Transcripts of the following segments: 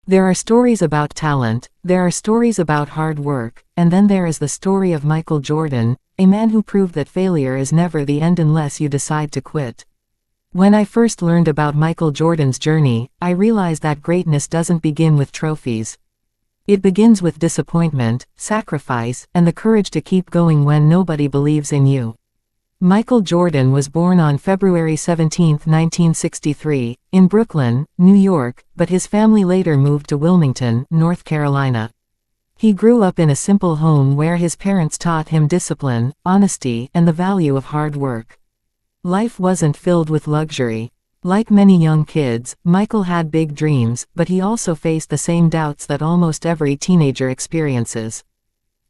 There are stories about talent, there are stories about hard work, and then there is the story of Michael Jordan, a man who proved that failure is never the end unless you decide to quit. When I first learned about Michael Jordan's journey, I realized that greatness doesn't begin with trophies. It begins with disappointment, sacrifice, and the courage to keep going when nobody believes in you. Michael Jordan was born on February 17, 1963, in Brooklyn, New York, but his family later moved to Wilmington, North Carolina. He grew up in a simple home where his parents taught him discipline, honesty, and the value of hard work. Life wasn't filled with luxury. Like many young kids, Michael had big dreams, but he also faced the same doubts that almost every teenager experiences.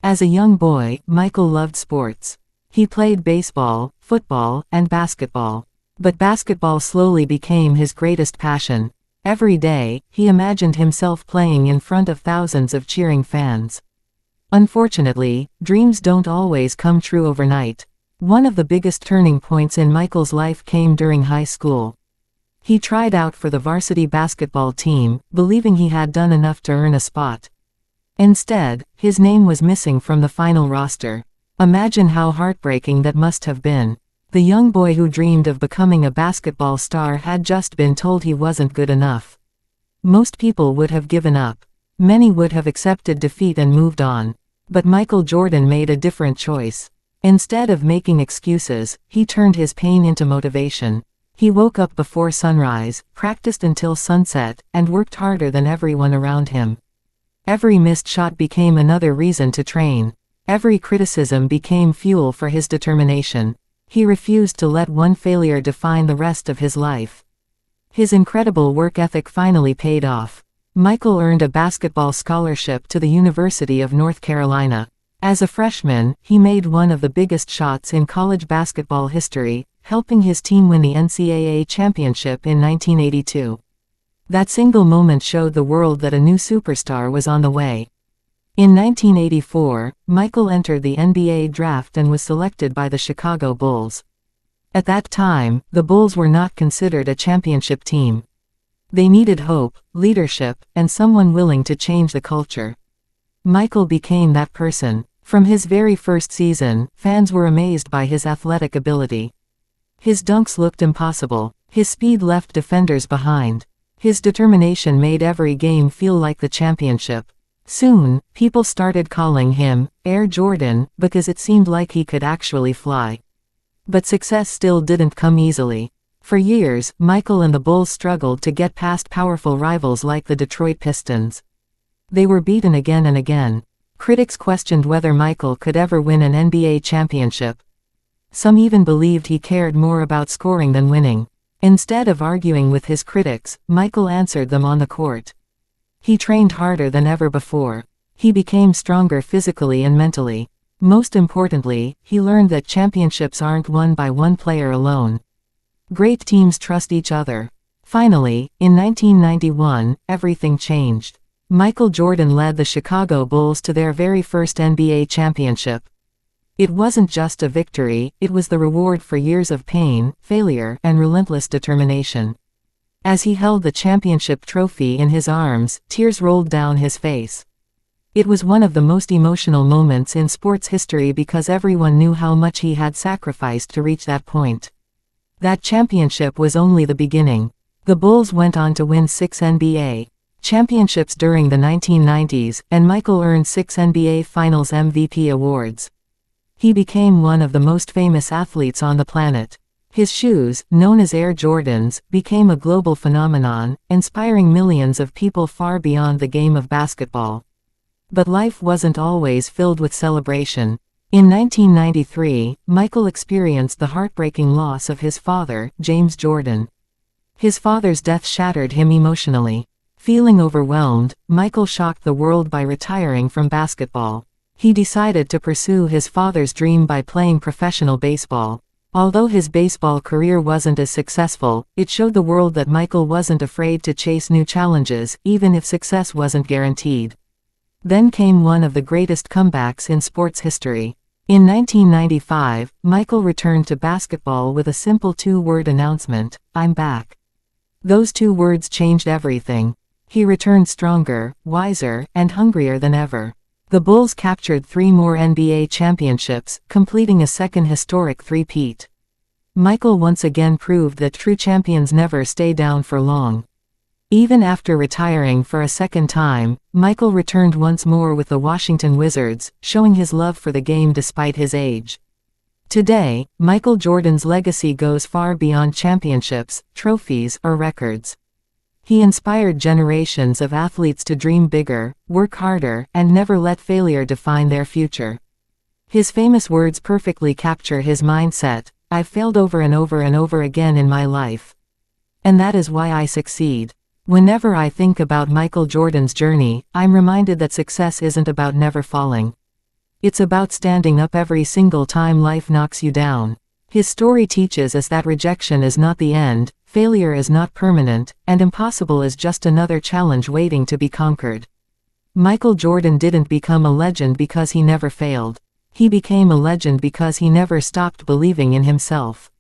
As a young boy, Michael loved sports. He played baseball, football, and basketball. But basketball slowly became his greatest passion. Every day, he imagined himself playing in front of thousands of cheering fans. Unfortunately, dreams don't always come true overnight. One of the biggest turning points in Michael's life came during high school. He tried out for the varsity basketball team, believing he had done enough to earn a spot. Instead, his name was missing from the final roster. Imagine how heartbreaking that must have been. The young boy who dreamed of becoming a basketball star had just been told he wasn't good enough. Most people would have given up. Many would have accepted defeat and moved on. But Michael Jordan made a different choice. Instead of making excuses, he turned his pain into motivation. He woke up before sunrise, practiced until sunset, and worked harder than everyone around him. Every missed shot became another reason to train. Every criticism became fuel for his determination. He refused to let one failure define the rest of his life. His incredible work ethic finally paid off. Michael earned a basketball scholarship to the University of North Carolina. As a freshman, he made one of the biggest shots in college basketball history, helping his team win the NCAA championship in 1982. That single moment showed the world that a new superstar was on the way. In 1984, Michael entered the NBA draft and was selected by the Chicago Bulls. At that time, the Bulls were not considered a championship team. They needed hope, leadership, and someone willing to change the culture. Michael became that person. From his very first season, fans were amazed by his athletic ability. His dunks looked impossible. His speed left defenders behind. His determination made every game feel like the championship. Soon, people started calling him Air Jordan because it seemed like he could actually fly. But success still didn't come easily. For years, Michael and the Bulls struggled to get past powerful rivals like the Detroit Pistons. They were beaten again and again. Critics questioned whether Michael could ever win an NBA championship. Some even believed he cared more about scoring than winning. Instead of arguing with his critics, Michael answered them on the court. He trained harder than ever before. He became stronger physically and mentally. Most importantly, he learned that championships aren't won by one player alone. Great teams trust each other. Finally, in 1991, everything changed. Michael Jordan led the Chicago Bulls to their very first NBA championship. It wasn't just a victory, it was the reward for years of pain, failure, and relentless determination. As he held the championship trophy in his arms, tears rolled down his face. It was one of the most emotional moments in sports history because everyone knew how much he had sacrificed to reach that point. That championship was only the beginning. The Bulls went on to win 6 NBA championships during the 1990s, and Michael earned 6 NBA Finals MVP awards. He became one of the most famous athletes on the planet. His shoes, known as Air Jordans, became a global phenomenon, inspiring millions of people far beyond the game of basketball. But life wasn't always filled with celebration. In 1993, Michael experienced the heartbreaking loss of his father, James Jordan. His father's death shattered him emotionally. Feeling overwhelmed, Michael shocked the world by retiring from basketball. He decided to pursue his father's dream by playing professional baseball. Although his baseball career wasn't as successful, it showed the world that Michael wasn't afraid to chase new challenges, even if success wasn't guaranteed. Then came one of the greatest comebacks in sports history. In 1995, Michael returned to basketball with a simple 2-word announcement, "I'm back." Those 2 words changed everything. He returned stronger, wiser, and hungrier than ever. The Bulls captured 3 more NBA championships, completing a second historic three-peat. Michael once again proved that true champions never stay down for long. Even after retiring for a second time, Michael returned once more with the Washington Wizards, showing his love for the game despite his age. Today, Michael Jordan's legacy goes far beyond championships, trophies, or records. He inspired generations of athletes to dream bigger, work harder, and never let failure define their future. His famous words perfectly capture his mindset: "I've failed over and over and over again in my life. And that is why I succeed." Whenever I think about Michael Jordan's journey, I'm reminded that success isn't about never falling. It's about standing up every single time life knocks you down. His story teaches us that rejection is not the end, failure is not permanent, and impossible is just another challenge waiting to be conquered. Michael Jordan didn't become a legend because he never failed. He became a legend because he never stopped believing in himself.